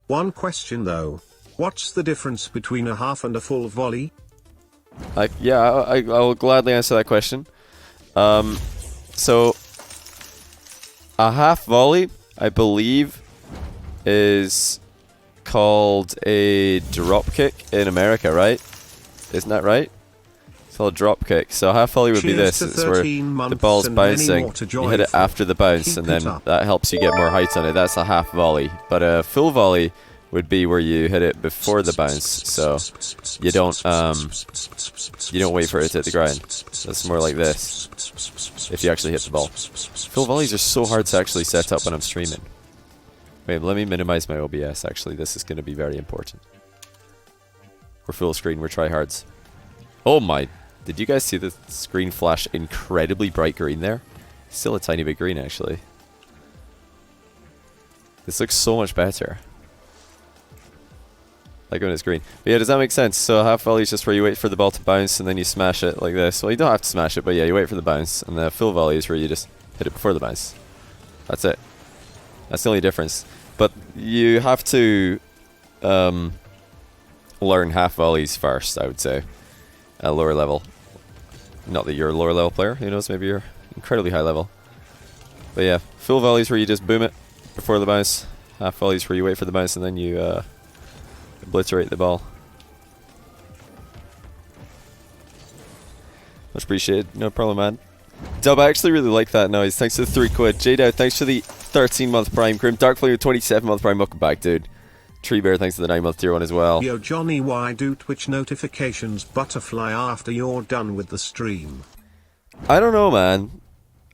One question though. What's the difference between a half and a full volley? I will gladly answer that question. So a half volley, I believe, is called a drop kick in America, right? Isn't that right? It's called a drop kick. So a half volley would be this. It's where the ball's bouncing, you hit it after the bounce, and then that helps you get more height on it. That's a half volley. But a full volley would be where you hit it before the bounce, so you don't wait for it to hit the ground. That's more like this, if you actually hit the ball. Full volleys are so hard to actually set up when I'm streaming. Wait, let me minimize my OBS, actually. This is going to be very important. We're full screen, we're tryhards. Oh my, did you guys see the screen flash incredibly bright green there? Still a tiny bit green, actually. This looks so much better. Like when it's green. But yeah, does that make sense? So half volley is just where you wait for the ball to bounce and then you smash it like this. Well, you don't have to smash it, but yeah, you wait for the bounce. And the full volley is where you just hit it before the bounce. That's it. That's the only difference. But you have to learn half volleys first, I would say, at lower level. Not that you're a lower level player. Who knows? Maybe you're incredibly high level. But yeah, full volleys where you just boom it before the bounce. Half volleys where you wait for the bounce and then you obliterate the ball. Much appreciated. No problem, man. Dub, I actually really like that noise. Thanks for the 3 quid. J-Dow, thanks for the 13-month prime. Grim Darkflame with 27-month prime. Welcome back, dude. Tree Bear, thanks for the 9-month tier 1 as well. Yo, Johnny, why do Twitch notifications butterfly after you're done with the stream? I don't know, man.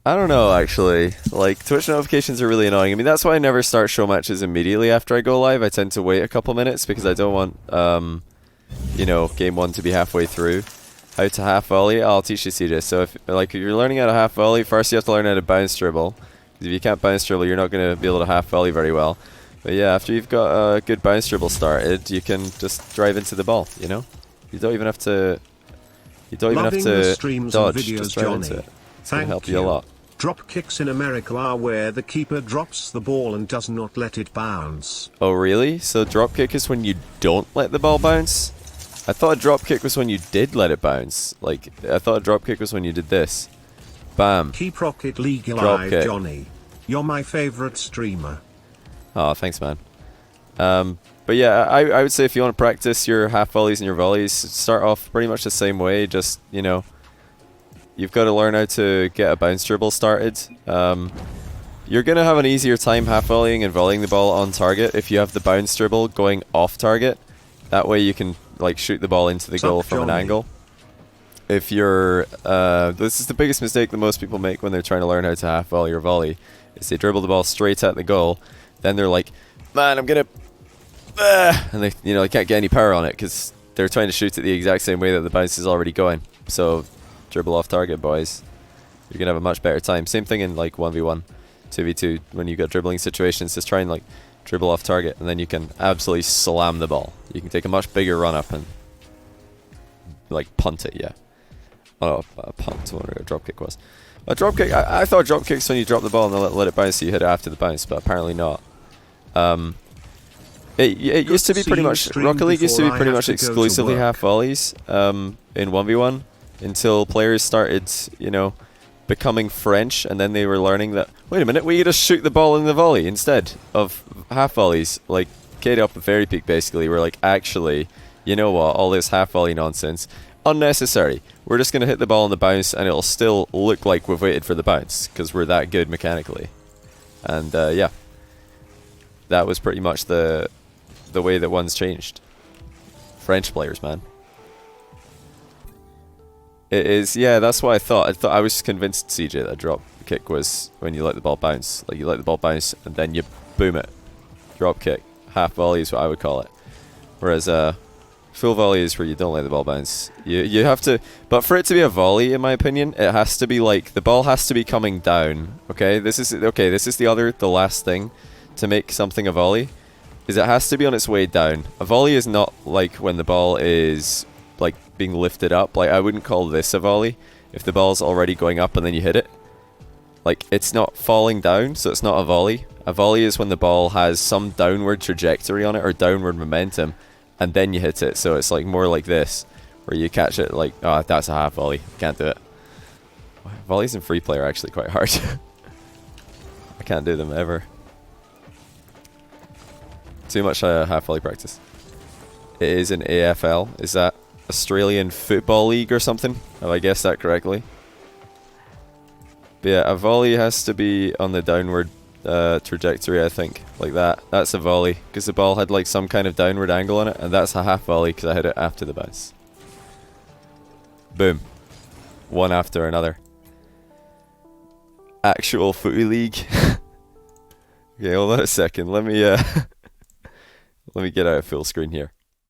I don't know, actually. Like, Twitch notifications are really annoying. I mean, that's why I never start show matches immediately after I go live. I tend to wait a couple minutes because I don't want, you know, game 1 to be halfway through. How to half volley? I'll teach you, CJ. So, if you're learning how to half volley, first you have to learn how to bounce dribble. Because if you can't bounce dribble, you're not going to be able to half volley very well. But yeah, after you've got a good bounce dribble started, you can just drive into the ball, you know? You don't even have to... You don't even have to dodge, just drive into it. It's going to help you a lot. Drop kicks in America are where the keeper drops the ball and does not let it bounce. Oh, really? So drop kick is when you don't let the ball bounce? I thought a drop kick was when you did let it bounce. Like, I thought a drop kick was when you did this. Bam. Keep Rocket League alive, Johnny. You're my favorite streamer. Oh, thanks, man. But yeah, I would say if you want to practice your half volleys and your volleys, start off pretty much the same way. Just, you know, you've got to learn how to get a bounce dribble started. You're going to have an easier time half volleying and volleying the ball on target if you have the bounce dribble going off target. That way you can like shoot the ball into the goal from an angle. If you're this is the biggest mistake that most people make when they're trying to learn how to half volley or volley, is they dribble the ball straight at the goal, then they're like, man, I'm gonna and they, you know, they can't get any power on it because they're trying to shoot it the exact same way that the bounce is already going. So dribble off target, boys. You're gonna have a much better time. Same thing in like 1v1, 2v2, when you got dribbling situations, just try and like dribble off target, and then you can absolutely slam the ball. You can take a much bigger run up and like punt it, yeah. Oh, a punt, I wonder what a drop kick was. A drop kick, I thought drop kicks when you drop the ball and then let it bounce, so you hit it after the bounce, but apparently not. It used to be pretty much, Rocket League used to be pretty much exclusively half volleys in 1v1 until players started, you know, becoming French, and then they were learning that, wait a minute, we just shoot the ball in the volley instead of half volleys. Like Kate up at Fairy Peak basically were like, actually, you know what, all this half volley nonsense, unnecessary. We're just going to hit the ball on the bounce and it'll still look like we've waited for the bounce because we're that good mechanically. And yeah, that was pretty much the way that one's changed. French players, man. It is, yeah, that's what I thought. I was convinced, CJ, that drop kick was when you let the ball bounce. Like, you let the ball bounce and then you boom it. Drop kick. Half volley is what I would call it. Whereas full volley is where you don't let the ball bounce. You have to, but for it to be a volley, in my opinion, it has to be like, the ball has to be coming down. Okay, this is the last thing to make something a volley, is it has to be on its way down. A volley is not like when the ball is like being lifted up. Like, I wouldn't call this a volley if the ball's already going up and then you hit it. Like, it's not falling down, so it's not a volley. A volley is when the ball has some downward trajectory on it, or downward momentum, and then you hit it. So it's like more like this, where you catch it like, oh, that's a half volley. Can't do it. Volleys in free play are actually quite hard. I can't do them ever. Too much half volley practice. It is an AFL. Is that Australian Football League or something? Have I guessed that correctly? But yeah, a volley has to be on the downward trajectory, I think. Like that. That's a volley. Because the ball had like some kind of downward angle on it. And that's a half volley because I hit it after the bounce. Boom. One after another. Actual footy league. Okay, hold on a second. Let me let me get out of full screen here.